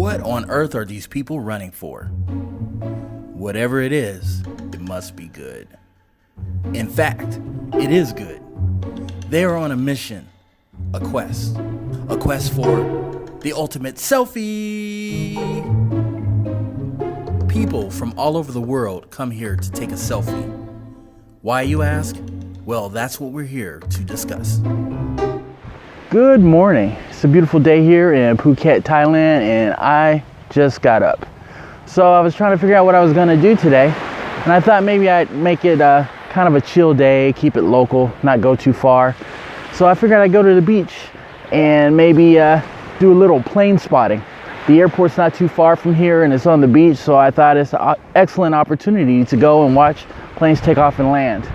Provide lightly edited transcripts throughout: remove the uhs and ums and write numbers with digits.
What on earth are these people running for? Whatever it is, it must be good. In fact, it is good. They are on a mission, a quest for the ultimate selfie. People from all over the world come here to take a selfie. Why, you ask? Well, that's what we're here to discuss. Good morning. It's a beautiful day here in Phuket, Thailand, and I just got up. So I was trying to figure out what I was going to do today, and I thought maybe I'd make it kind of a chill day, keep it local, not go too far. So I figured I'd go to the beach and maybe do a little plane spotting. The airport's not too far from here and it's on the beach, so I thought it's an excellent opportunity to go and watch planes take off and land.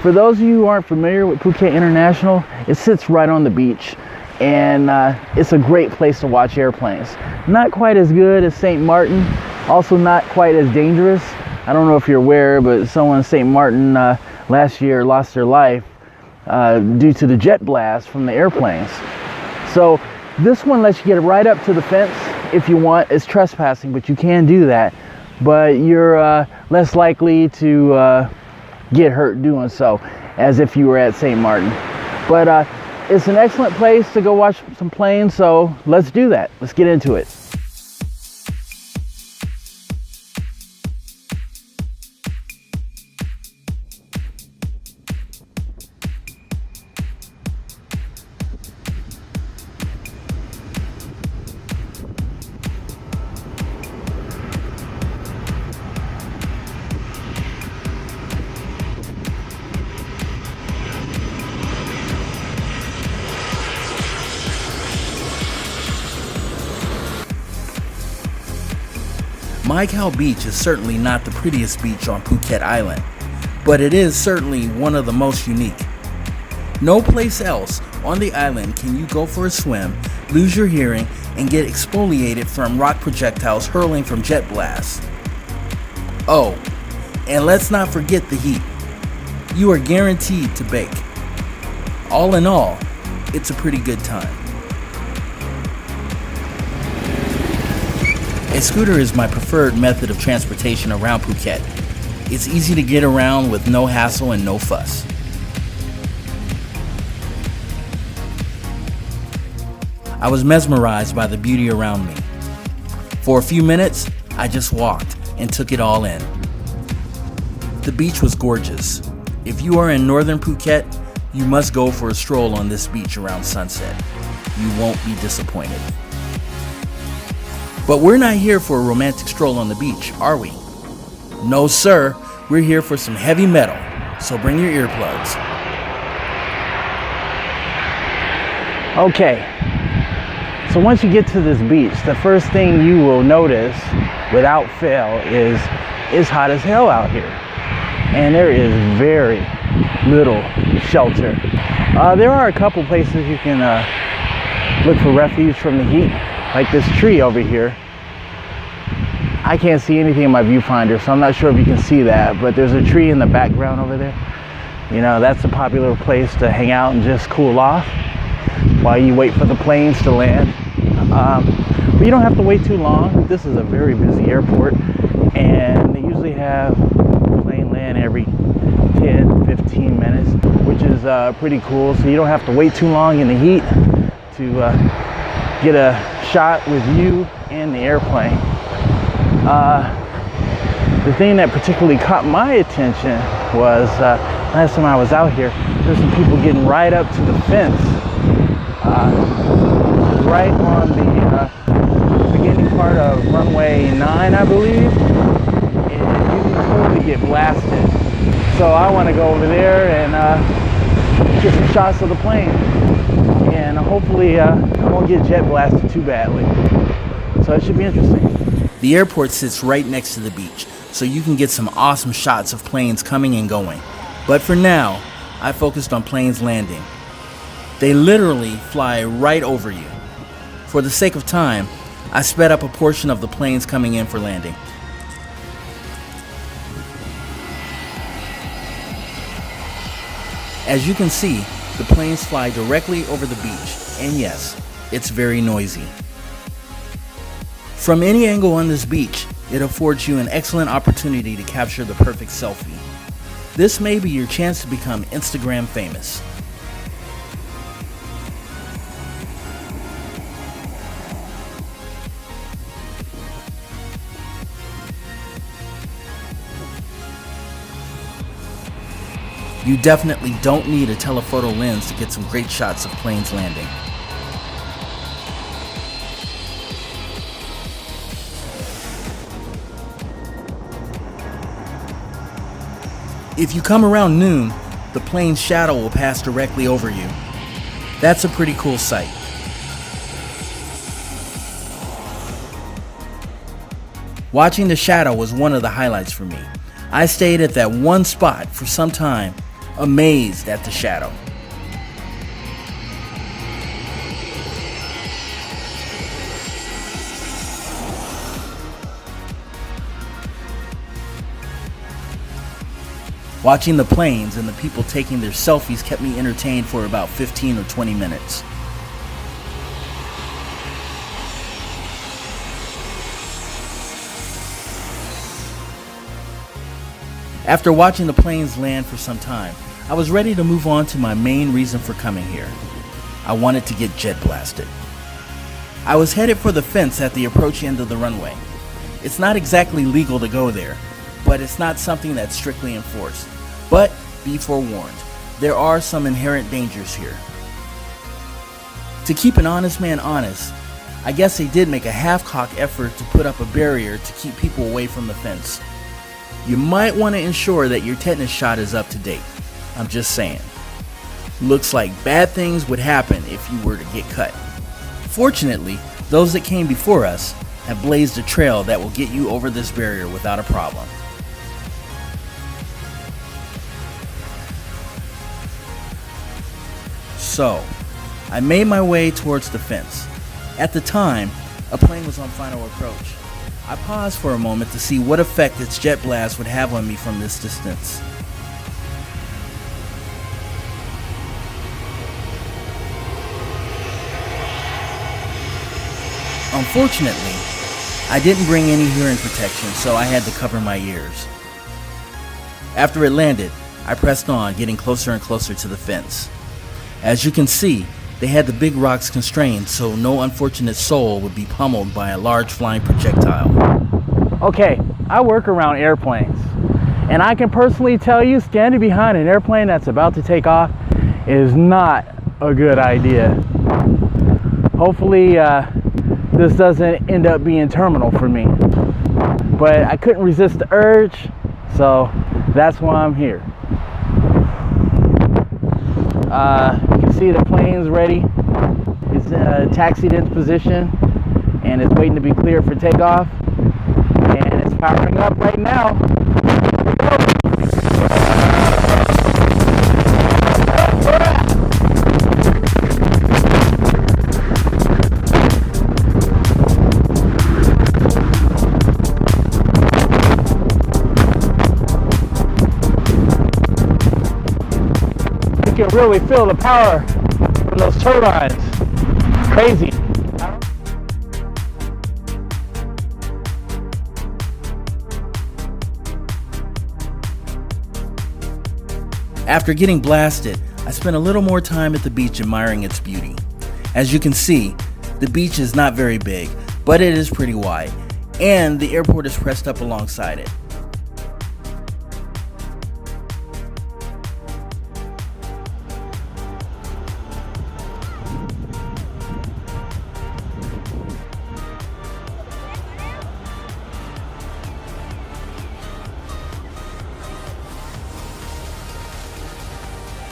For those of you who aren't familiar with Phuket International, it sits right on the beach, and it's a great place to watch airplanes. Not quite as good as St. Martin, also not quite as dangerous. I don't know if you're aware, but someone in St. Martin last year lost their life due to the jet blast from the airplanes. So this one lets you get right up to the fence if you want. It's trespassing, but you can do that. But you're less likely to get hurt doing so as if you were at St. Martin. But it's an excellent place to go watch some planes, so let's do that. Let's get into it. Mai Khao Beach is certainly not the prettiest beach on Phuket Island, but it is certainly one of the most unique. No place else on the island can you go for a swim, lose your hearing, and get exfoliated from rock projectiles hurling from jet blasts. Oh, and let's not forget the heat. You are guaranteed to bake. All in all, it's a pretty good time. A scooter is my preferred method of transportation around Phuket. It's easy to get around with no hassle and no fuss. I was mesmerized by the beauty around me. For a few minutes, I just walked and took it all in. The beach was gorgeous. If you are in northern Phuket, you must go for a stroll on this beach around sunset. You won't be disappointed. But we're not here for a romantic stroll on the beach, are we? No, sir. We're here for some heavy metal, so bring your earplugs. Okay, so once you get to this beach, the first thing you will notice without fail is it's hot as hell out here. And there is very little shelter. There are a couple places you can look for refuge from the heat, like this tree over here. I can't see anything in my viewfinder, so I'm not sure if you can see that, but there's a tree in the background over there. You know, that's a popular place to hang out and just cool off while you wait for the planes to land. But you don't have to wait too long. This is a very busy airport, and they usually have a plane land every 10-15 minutes, which is pretty cool. So you don't have to wait too long in the heat to get a shot with you and the airplane. The thing that particularly caught my attention was last time I was out here, there's some people getting right up to the fence, right on the beginning part of runway 9, I believe, and you can totally get blasted. So I want to go over there and get some shots of the plane, and hopefully I won't get jet blasted too badly. So it should be interesting. The airport sits right next to the beach, so you can get some awesome shots of planes coming and going. But for now, I focused on planes landing. They literally fly right over you. For the sake of time, I sped up a portion of the planes coming in for landing. As you can see, the planes fly directly over the beach, and yes, it's very noisy. From any angle on this beach, it affords you an excellent opportunity to capture the perfect selfie. This may be your chance to become Instagram famous. You definitely don't need a telephoto lens to get some great shots of planes landing. If you come around noon, the plane's shadow will pass directly over you. That's a pretty cool sight. Watching the shadow was one of the highlights for me. I stayed at that one spot for some time, amazed at the shadow. Watching the planes and the people taking their selfies kept me entertained for about 15 or 20 minutes. After watching the planes land for some time, I was ready to move on to my main reason for coming here. I wanted to get jet blasted. I was headed for the fence at the approach end of the runway. It's not exactly legal to go there, but it's not something that's strictly enforced. But be forewarned, there are some inherent dangers here. To keep an honest man honest, I guess they did make a half-cock effort to put up a barrier to keep people away from the fence. You might want to ensure that your tetanus shot is up to date. I'm just saying. Looks like bad things would happen if you were to get cut. Fortunately, those that came before us have blazed a trail that will get you over this barrier without a problem. So, I made my way towards the fence. At the time, a plane was on final approach. I paused for a moment to see what effect its jet blast would have on me from this distance. Unfortunately, I didn't bring any hearing protection, so I had to cover my ears. After it landed, I pressed on, getting closer and closer to the fence. As you can see, they had the big rocks constrained so no unfortunate soul would be pummeled by a large flying projectile. Okay, I work around airplanes, and I can personally tell you standing behind an airplane that's about to take off is not a good idea. Hopefully this doesn't end up being terminal for me, but I couldn't resist the urge, so that's why I'm here. You can see the plane's ready. It's taxied into position and it's waiting to be cleared for takeoff, and it's powering up right now. You can really feel the power from those turbines. Crazy. After getting blasted, I spent a little more time at the beach admiring its beauty. As you can see, the beach is not very big, but it is pretty wide, and the airport is pressed up alongside it.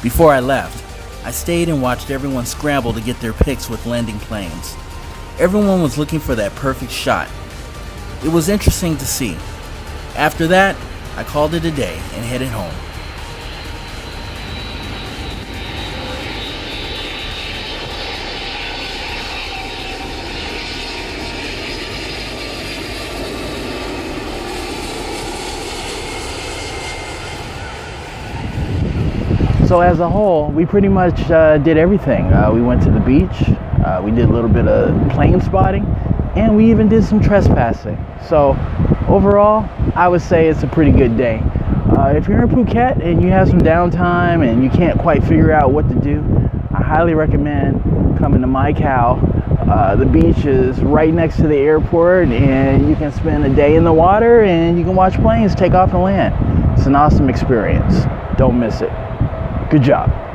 Before I left, I stayed and watched everyone scramble to get their pics with landing planes. Everyone was looking for that perfect shot. It was interesting to see. After that, I called it a day and headed home. So as a whole, we pretty much did everything. We went to the beach, we did a little bit of plane spotting, and we even did some trespassing. So overall, I would say it's a pretty good day. If you're in Phuket and you have some downtime and you can't quite figure out what to do, I highly recommend coming to Mai Khao. The beach is right next to the airport, and you can spend a day in the water and you can watch planes take off and land. It's an awesome experience. Don't miss it. Good job.